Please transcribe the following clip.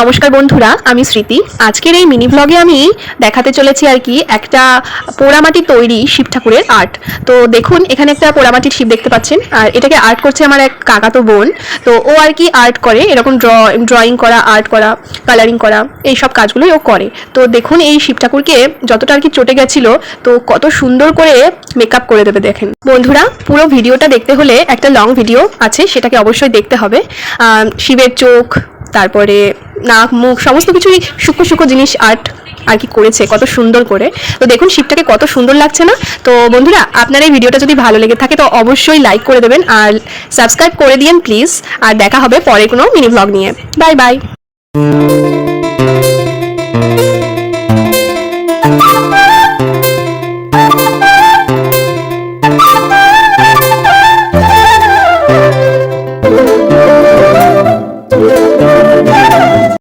নমস্কার বন্ধুরা, আমি স্মৃতি। আজকের এই মিনি ব্লগে আমি দেখাতে চলেছি আর কি একটা পোড়ামাটির তৈরি শিব ঠাকুরের আর্ট। তো দেখুন, এখানে একটা পোড়ামাটির শিব দেখতে পাচ্ছেন, আর এটাকে আর্ট করছে আমার এক কাকাতো বোন। তো ও আর কি আর্ট করে, এরকম ড্রয়িং করা, আর্ট করা, কালারিং করা, এই সব কাজগুলোই ও করে। তো দেখুন, এই শিব ঠাকুরকে যতটা আর কি চটে গেছিল, তো কত সুন্দর করে মেকআপ করে দেবে। দেখেন বন্ধুরা, পুরো ভিডিওটা দেখতে হলে একটা লং ভিডিও আছে, সেটাকে অবশ্যই দেখতে হবে। শিবের চোখ, তারপরে নাক, মুখ, সমস্ত কিছুই সূক্ষ্ম সূক্ষ্ম জিনিস আর্ট আর কি করেছে কত সুন্দর করে। তো দেখুন শিবটাকে কত সুন্দর লাগছে না? তো বন্ধুরা, আপনার এই ভিডিওটা যদি ভালো লেগে থাকে তো অবশ্যই লাইক করে দেবেন আর সাবস্ক্রাইব করে দিন প্লিজ। আর দেখা হবে পরে কোনো মিনি ব্লগ নিয়ে। Bye bye.